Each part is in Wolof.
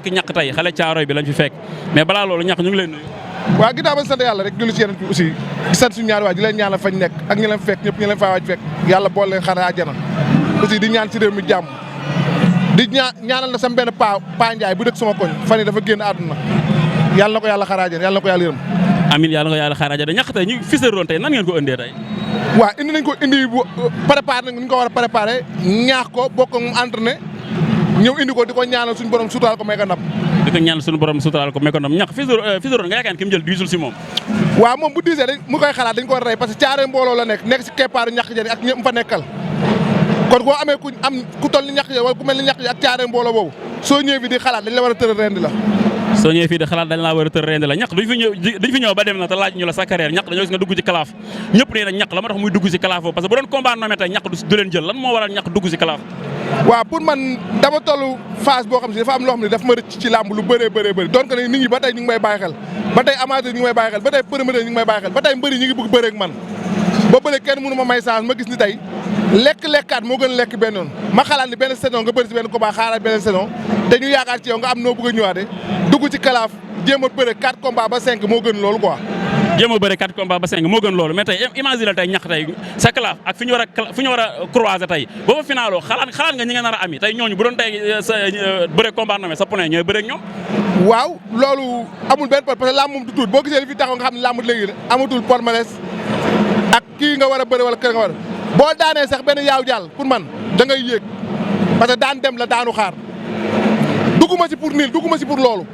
fekk ñàkk tey xale Caaroy bi lañ fi fekk mais balaa loolu ñàkk ñu ngi leen nuyu. waaw ginnaaw ba sant yàlla rek julli ci yeneen bi aussi di sant suñu ñaari waay di leen ñaanal fañ nekk ak ñi leen fekk ñëpp ñi leen faa waaj fekk yàlla boole leen xare àjjana aussi di ñaan ci réew mi jàmm di ñaanal na sam benn pa Ndiaye bu dëkk sama koñ fan yi dafa génn àdduna yàlla na ko yàlla xare àjjana yàlla na ko yàlla yërëm. amiin yàlla na ko yàlla xaaraja da ñàkk tey ñu fiseroon tey nan ngeen ko indee tey. waaw indi nañ ko indi bu préparé nañ ko war a préparé ñaax ko bokk ak mu entraîné ñëw indi ko di ko ñaanal suñu borom suturaal ko may ko ndam. di ko ñaanal suñu borom suturaal ko may ko ndam ñàkk fiseroon nga yaakaar ki mu jël diisul si moom. waaw moom bu diisee mu koy xalaat dañ ko war a rey parce que caare mbooloo la nekk si keppaaru ñàkk jëri ak ñëpp fa nekkal kon boo amee ku toll ni ñàkk jëri wala ku mel ni ñàkk jëri ak caare mbooloo boobu soo ñëwee fi di xalaat dañ la war a tëral rendi la. soo ñëwee fii de xalaat dañ laa war a tër rendi la ñàkk duñ fi ñëw ba dem na te laaj ñu la sa carrière ñàkk dañoo gis nga dugg ci kalaaf ñëpp nee na ñàkk la ma tax muy dugg ci kalaaf boobu parce que bu doon combat nommé tey ñàkk du leen jël lan moo waral ñàkk dugg ci kalaaf. waaw pour man dama toll phase boo xam si dafa am loo xam ne daf ma rëcc ci làmb lu bëree donc ne nit ñi ba tey ñu ngi may bàyyi xel ba tey amateur ñu ngi may bàyyi xel ba tey promoteur ñu ngi may bàyyi xel ba tey mbëri ñu ngi bëgg bëree ak man ba bëre kenn mënu ma may chance ma gis ni tey lekkaat moo gën lekk benn yoon ma xalaat ni benn saison nga bëri si benn combat xaaraat benn saison te ñu yaakaar ci yow nga am noo bëgg a ñëwaate dugg ci kalaaf jéem a bëre 4 combats ba 5 moo gën loolu quoi. jéem a bëre 4 combats ba 5 moo gën loolu mais tey imagine tey ñàkk tey sa kalaaf ak fi ñu war a croiser tey boo fa finaaloo xalaat nga ñi nga nar a ami tey ñooñu bu doon tey sa bëre combat na sa poney ñooy bëre ak ñoom. waaw loolu amul benn parce que làmb moom du tuut boo gisee li fi taxaw nga xam ne làmb léegi amatul palmarès ak kii nga war a bëre wala kër nga war a boo daanee sax benn yaaw jàll pour man da ngay yéeg parce que daan dem la daanu xaar dugguma si pour niil dugguma si pour loolu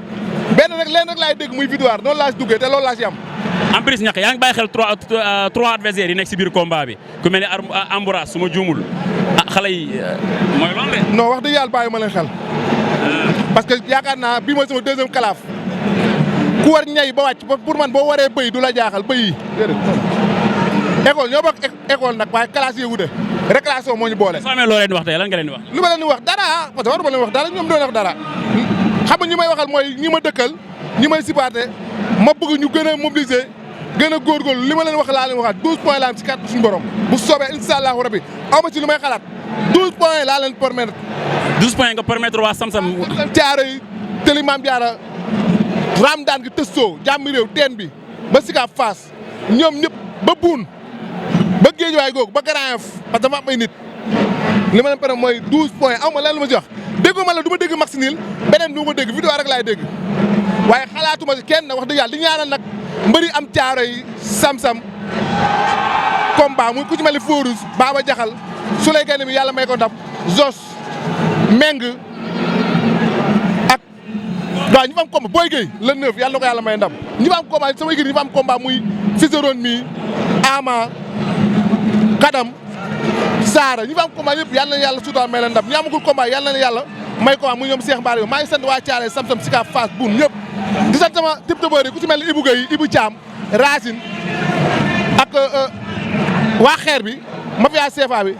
leen rek laay dégg muy victoire noonu laa si duggee te loolu laa si am. en plus ñàkk yaa ngi bàyyi xel trois adversaires yi nekk si biir combat bi ku mel ni Amboura su ma juumul xale yi mooy loolu de. non wax dëgg yàlla bàyyi ma leen xel parce que yaakaar naa bii mooy sama deuxième kalaaf ku war ñay ba wàcc pour man boo waree bëy du la jaaxal bëy yi école ñoo bokk école nag waaye classe yëngu de récréation moo ñu boole. soo amee loo leen di wax tey lan nga leen di wax. li ma leen di wax dara parce que waruma leen wax dara ñoom doon wax dara xam nga ñi may waxal mooy ñi ma dëkkal ñi may supporté ma bëgg ñu gën a mobiliser gën a góorgóorlu li ma leen wax laa leen waxaat 12 points laa am si kàttan suñu borom bu soobee incha allahu rabi aw ma ci lu may xalaat 12 points laa leen permettre. 12 points nga permettre waa Sam-Sam. caaro yi tëli maam jaara raam daan gi tëstoo jàmmi réew teen bi ba Sika Fass ñoom ñëpp ba buun ba géejuwaay googu ba Grand Yoff parce que dafa am ay nit li ma leen permettre mooy 12 points aw ma lan la ma ci wax déggu ma la du ma dégg max niil beneen du ma dégg vidéo rek laay dégg waaye xalaatuma si kenn wax dëgg yàlla di ñaanal nag mbëri am caaro yi Sam-Sam combat muy ku ci mel ni Forus Baba Jaxal Souley Gane bi yàlla may ko ndam Zos Meng ak waaw ñi fa am combat Boy Gueye le 9 yàlla na ko yàlla may ndam ñi fa am combat sama équipe ñi fa am combat muy Fiseron mi Ama Kadam Saara ñi fa am combat yëpp yàlla na yàlla suutal may leen ndam ñi amagul combat yàlla na yàlla may ko muy ñoom Cheikh Mbaar maa ngi sant waa Thiaré Sam-Sam Sika Fass Boune ñëpp di sant sama type de bëri ku ci mel ni Ibou Gueye Ibou Thiam Racine ak waa xeer bi mafia CFA bi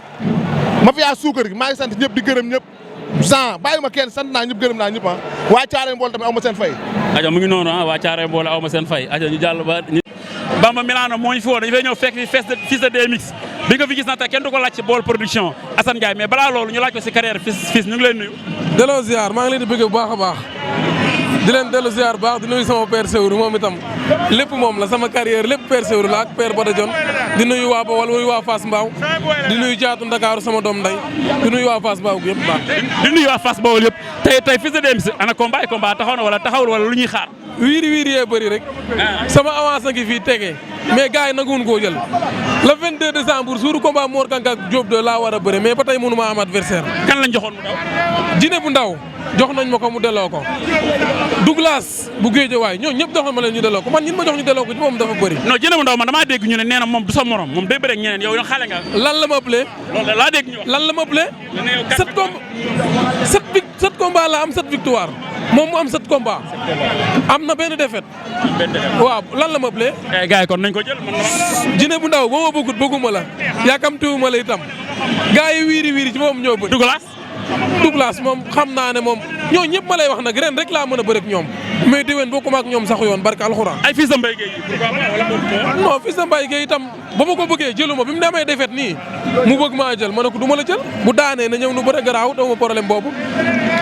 mafia suukar gi maa ngi sant ñëpp di gërëm ñëpp Jean bàyyi ma kenn sant naa ñëpp gërëm naa ñëpp waa Thiaré mbool tamit aw ma seen fay. aja mu ngi noonu waa Thiaré mbool aw ma seen fay aja ñu jàll ba Bamba Milano moo ñu fi woon dañu fay ñëw fekk fi fils de DMX bi nga fi gis na tey kenn du ko laaj ci bool production Assane Ndiaye mais balaa loolu ñu laaj ko si carrière fils ñu ngi leen nuyu. delloo ziar maa ngi leen di bëgg bu baax a baax di leen dellu ziar bu baax di nuyu sama père Sewru moom itam lépp moom la sama carrière lépp père Sewru la ak père Bada Dione di nuyu waa Bawol nuyu waa Fass Mbao di nuyu Jaatu Ndakaaru sama doom nday di nuyu waa Fass Mbao yëpp baax. di nuyu waa Fass Bawol yëpp tey fils de DMX ana combat taxaw na wala taxawul wala lu ñuy xaar. wiiri yee bëri rek sama avance ngi fii tege mais gars yi nanguwuñ koo jël le 22 décembre jour combat Mor Kanka Diop de laa war a bëre mais ba tey mënu ma am adversaire. kan lañ joxoon mu daw. Jine bu ndaw jox nañ ma ko mu delloo ko Douglas bu Géejawaay ñoo ñëpp jox na ma leen ñu delloo ko man ñin ma jox ñu delloo ko ci moom dafa bëri. non Jine bu ndaw man damaa dégg ñu ne nee na moom du sa morom moom day bëre ak ñeneen yow xale nga. lan la ma ëppalee. loolu laa dégg ñu wax. lan la ma ëppalee. 7 combats la am 7 victoire moom mu am 7 combats am na benn défaite. waaw lan la ma ëppalee. gars yi kon nañ ko jël man. Jine bu ndaw boo ma bëggut bëgguma la yaakamtiwuma la itam gars yi wiiri ci moom ñoo bëri. Douglas Douglas moom xam naa ne moom ñoo ñëpp ma lay wax nag ren rek laa mën a bëre ak ñoom mais déwén bokkuma ak ñoom sax yoon barke alxuraan. ay fils de Mbaye Gueye pourquoi pas wala moom non fils de Mbaye Gueye itam ba ma ko bëggee jëluma bi mu demee defet nii mu bëgg maa jël ma ne ko du ma la jël bu daanee na ñëw nu bëre garaaw dama problème boobu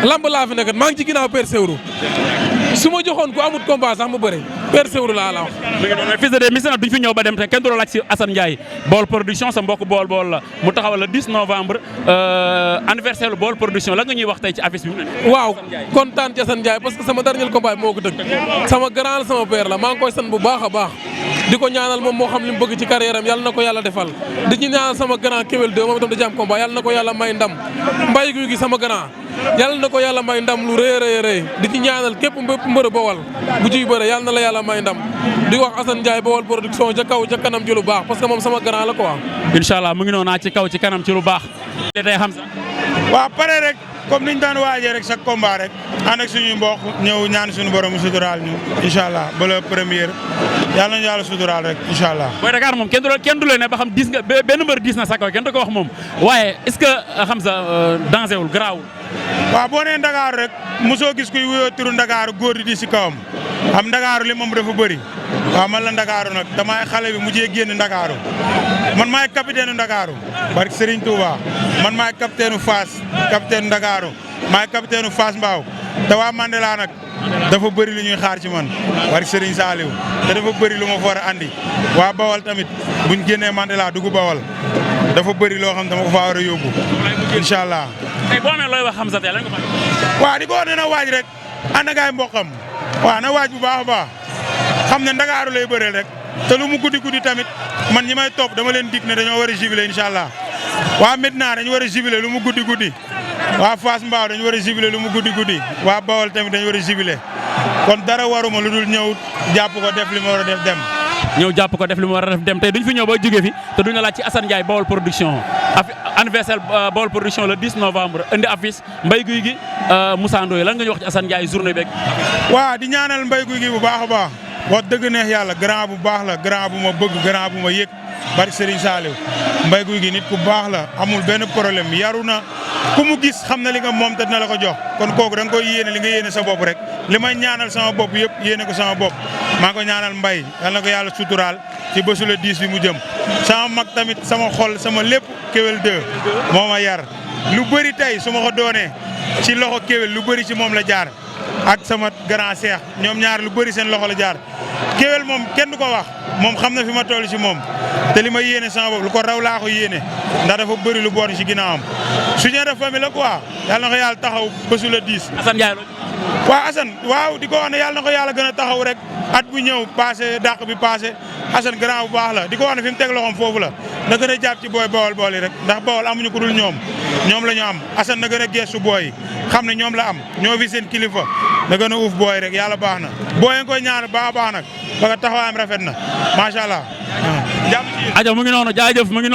lamb laa fi nekkat maa ngi ci ginnaaw Père Sewru su ma joxoon ku amut combat sax mu bëre Père Sewru laa la wax. mi ngi doon mais fils de Miss nag duñ fi ñëw ba dem te kenn du la laaj si Assane Ndiaye Baol production sa mbokk bool la mu taxawal le 10 novembre anniversaire lu Baol production la nga ñuy wax tey ci affiche bi mu ne. waaw kontaan ci Assane Ndiaye parce que sama dernier combat bi moo ko tëgg sama grand la sama père la maa ngi koy sant bu baax a baax di ko ñaanal moom moo xam li mu bëgg ci carrière am yàlla na ko yàlla defal di ci ñaanal sama grand Kewel 2 moom itam da ci am combat yàlla na ko yàlla may ndam Mbaye Gueye gi sama grand yàlla na ko yàlla may ndam lu rëy di ci ñaanal képp mbër Bawol bu ciy bëre yàlla na la yàlla may ndam di wax Assane Ndiaye Baol production ca kaw ca kanam ci lu baax parce que moom sama grand la quoi. incha allah mu ngi noonu ci kaw ci kanam ci lu baax. tey xam sa waaw pare rek comme niñ daan waajee rek chaque combat rek ànd ak suñuy mbokk ñëw ñaan suñu borom mu suturaal ñu incha allah ba le premier yàlla nañu yàlla suturaal rek incha allah. Boy Dakar moom kenn du leen ne ba xam dis nga benn mbër dis na sa kaw kenn du ko wax moom waaye est-ce que xam sa danger wul garaawul. waaw boo nee Ndakaaru rek mosoo gis kuy wuyoo turu Ndakaaru góor di si kawam xam Ndakaaru li moom dafa bëri waaw man la Ndakaaru nag damay xale bi mujjee génn Ndakaaru man maay capitaine Ndakaaru barke Serigne Touba man maay capitaine Fass capitaine Ndakaaru maay capitaine Fass Mbao te waa Mandela nag dafa bëri lu ñuy xaar ci man barke Serigne Saliou te dafa bëri lu ma fa war a andi waa Bawol tamit buñ génnee Mandela dugg Bawol dafa bëri loo xam dama ko faa war a yóbbu incha allah. tey boo amee looy wax xam sa tey lan nga fa. waaw di ko wax ne na waaj rek ànd ak ay mboqam waaw na waaj bu baax a baax xam ne Ndakaaru lay bëreel rek te lu mu guddi tamit man ñi may topp dama leen dig ne dañoo war a jubilé incha allah waa Medina dañu war a jubilé lu mu guddi waa Fass Mbao dañu war a jubilé lu mu guddi waa Bawol tamit dañu war a jubilé kon dara waruma lu dul ñëw jàpp ko def li ma war a def dem. ñëw jàpp ko def li mu war a def dem tey duñ fi ñëw ba jóge fi te duñ la laaj ci Assane Ndiaye Baol production anniversaire Baol production le 10 novembre indi affiche Mbaye Gueye gi Moussa Ndoye lan nga ñu wax ci Assane Ndiaye journée beeg. waaw di ñaanal Mbaye Gueye gi bu baax a baax wax dëgg neex yàlla grand bu baax la grand bu ma bëgg grand bu ma yëg bari Serigne Saliou Mbaye Gueye gi nit ku baax la amul benn problème yaru na ku mu gis xam na li nga moom te dina la ko jox kon kooku da nga koy yéene li nga yéene sa bopp rek li may ñaanal sama bopp yëpp yéene ko sama bopp maa ngi ko ñaanal Mbaye yal na ko yàlla suturaal ci bésu le 10 bi mu jëm sama mag tamit sama xol sama lépp Kewel 2 moo ma yar lu bëri tey su ma ko doonee ci loxo Kewel lu bëri ci moom la jaar ak sama grand Cheikh ñoom ñaar lu bëri seen loxo la jaar Kewel moom kenn du ko wax moom xam na fi ma toll ci moom te li ma yéene sama bopp lu ko raw laa ko yéene ndax dafa bëri lu boor ci ginnaawam soutien de famille la quoi yàlla na ko yàlla taxaw bésu le 10. Assane Ndiaye waaw Assane waaw di ko wax ne yàlla na ko yàlla gën a taxaw rek at bu ñëw passé dàq bi passé Assane grand bu baax la di ko wax ne fi mu teg loxoom foofu la na gën a jàpp ci booy Bawol yi rek ndax Bawol amuñu ko dul ñoom la ñu am Assane na gën a geestu booy xam ne ñoom la am ñoo fi seen kilifa na gën a uuf booy rek yàlla baax na booy nga koy ñaan baax a baax nag ba nga taxawaayam rafet na macha allah. aja mu ngi noonu jaajëf mu ngi